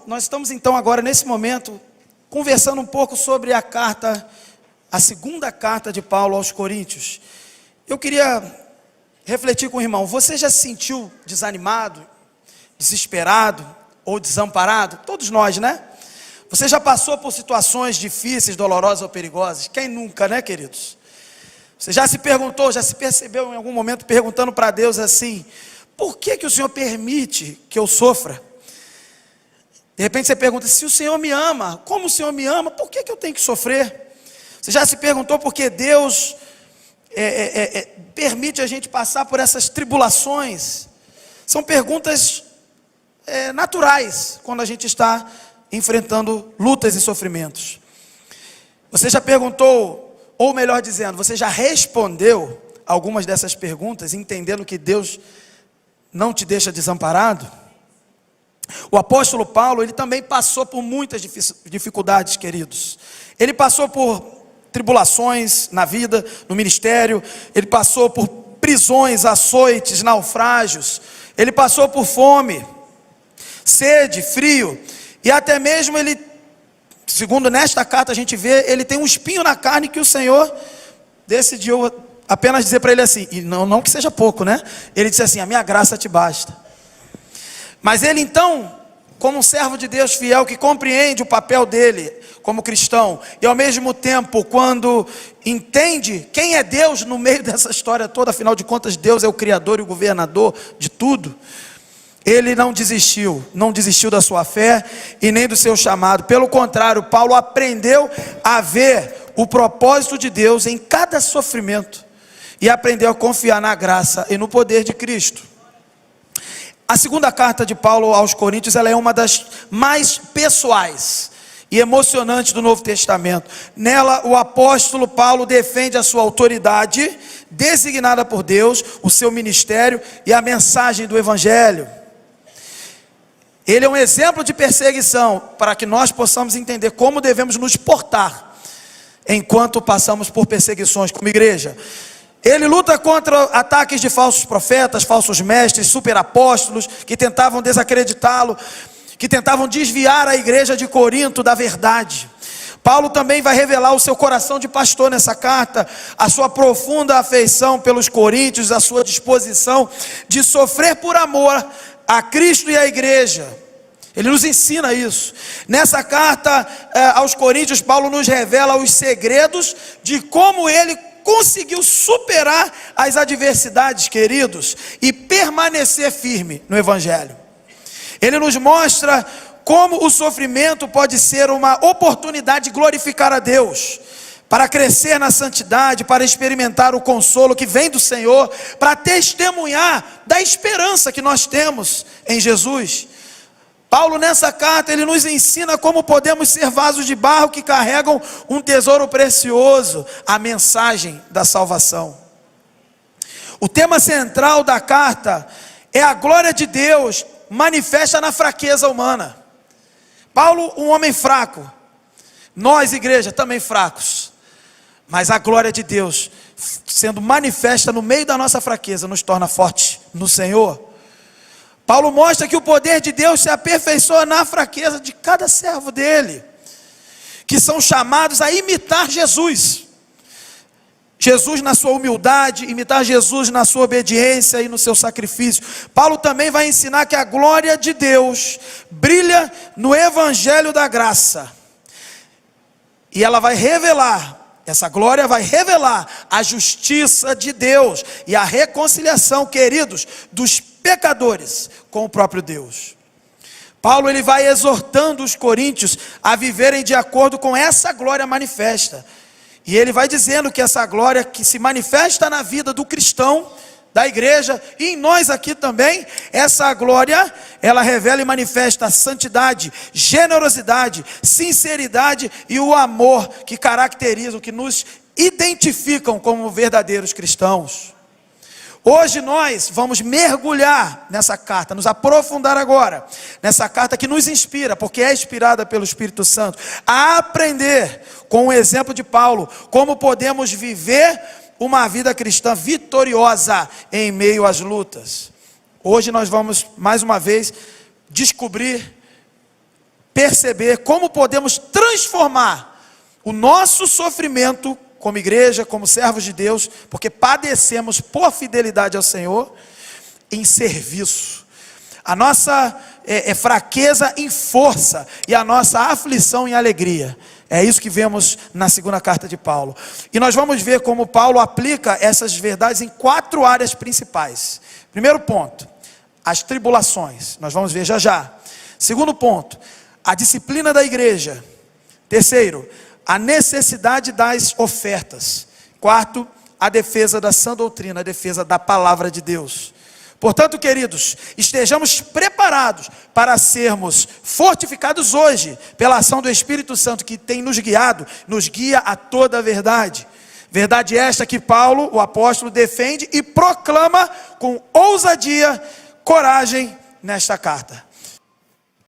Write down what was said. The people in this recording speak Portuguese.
nós estamos então agora nesse momento conversando um pouco sobre a segunda carta de Paulo aos Coríntios. Eu queria refletir com o irmão: você já se sentiu desanimado, desesperado ou desamparado? Todos nós, né? Você já passou por situações difíceis, dolorosas ou perigosas? Quem nunca, né, queridos? Você já se perguntou, já se percebeu em algum momento perguntando para Deus assim: por que o Senhor permite que eu sofra? De repente você pergunta: se o Senhor me ama, como o Senhor me ama, por que eu tenho que sofrer? Você já se perguntou por que Deus permite a gente passar por essas tribulações? São perguntas naturais quando a gente está enfrentando lutas e sofrimentos. Você já perguntou, ou melhor dizendo, você já respondeu algumas dessas perguntas, entendendo que Deus não te deixa desamparado? O apóstolo Paulo, ele também passou por muitas dificuldades, queridos. Ele passou por tribulações na vida, no ministério. Ele passou por prisões, açoites, naufrágios. Ele passou por fome, sede, frio. E até mesmo ele, segundo nesta carta a gente vê, ele tem um espinho na carne que o Senhor decidiu apenas dizer para ele assim, e não que seja pouco, né? Ele disse assim: a minha graça te basta. Mas ele então, como um servo de Deus fiel, que compreende o papel dele como cristão, e ao mesmo tempo, quando entende quem é Deus no meio dessa história toda, afinal de contas Deus é o criador e o governador de tudo, ele não desistiu da sua fé e nem do seu chamado. Pelo contrário, Paulo aprendeu a ver o propósito de Deus em cada sofrimento, e aprendeu a confiar na graça e no poder de Cristo. A segunda carta de Paulo aos Coríntios, ela é uma das mais pessoais e emocionantes do Novo Testamento. Nela, o apóstolo Paulo defende a sua autoridade, designada por Deus, o seu ministério e a mensagem do Evangelho. Ele é um exemplo de perseguição, para que nós possamos entender como devemos nos portar enquanto passamos por perseguições como igreja. Ele luta contra ataques de falsos profetas, falsos mestres, superapóstolos, que tentavam desacreditá-lo, que tentavam desviar a igreja de Corinto da verdade. Paulo também vai revelar o seu coração de pastor nessa carta, a sua profunda afeição pelos coríntios, a sua disposição de sofrer por amor a Cristo e a igreja. Ele nos ensina isso. Nessa carta aos Coríntios, Paulo nos revela os segredos de como ele conseguiu superar as adversidades, queridos, e permanecer firme no Evangelho. Ele nos mostra como o sofrimento pode ser uma oportunidade de glorificar a Deus, para crescer na santidade, para experimentar o consolo que vem do Senhor, para testemunhar da esperança que nós temos em Jesus. Paulo, nessa carta, ele nos ensina como podemos ser vasos de barro que carregam um tesouro precioso, a mensagem da salvação. O tema central da carta é a glória de Deus manifesta na fraqueza humana. Paulo, um homem fraco, nós, igreja, também fracos, mas a glória de Deus, sendo manifesta no meio da nossa fraqueza, nos torna fortes no Senhor. Paulo mostra que o poder de Deus se aperfeiçoa na fraqueza de cada servo dele, que são chamados a imitar Jesus. Jesus na sua humildade, imitar Jesus na sua obediência e no seu sacrifício. Paulo também vai ensinar que a glória de Deus brilha no Evangelho da graça. E ela vai revelar, essa glória vai revelar a justiça de Deus e a reconciliação, queridos, dos pecadores com o próprio Deus. Paulo, ele vai exortando os coríntios a viverem de acordo com essa glória manifesta. E ele vai dizendo que essa glória que se manifesta na vida do cristão, da igreja, e em nós aqui também, essa glória, ela revela e manifesta a santidade, generosidade, sinceridade e o amor que caracterizam, que nos identificam como verdadeiros cristãos. Hoje nós vamos mergulhar nessa carta, nos aprofundar agora, nessa carta que nos inspira, porque é inspirada pelo Espírito Santo, a aprender com o exemplo de Paulo, como podemos viver uma vida cristã vitoriosa em meio às lutas. Hoje nós vamos mais uma vez descobrir perceber como podemos transformar o nosso sofrimento como igreja, como servos de Deus, porque padecemos por fidelidade ao Senhor, em serviço. A nossa fraqueza em força e a nossa aflição em alegria. É isso que vemos na segunda carta de Paulo. E nós vamos ver como Paulo aplica essas verdades em 4 áreas principais. Primeiro ponto, as tribulações. Nós vamos ver já já. Segundo ponto, a disciplina da igreja. Terceiro, a necessidade das ofertas. Quarto, a defesa da sã doutrina, a defesa da palavra de Deus. Portanto, queridos, estejamos preparados para sermos fortificados hoje pela ação do Espírito Santo que tem nos guiado, nos guia a toda a verdade. Verdade esta que Paulo, o apóstolo, defende e proclama com ousadia, coragem nesta carta.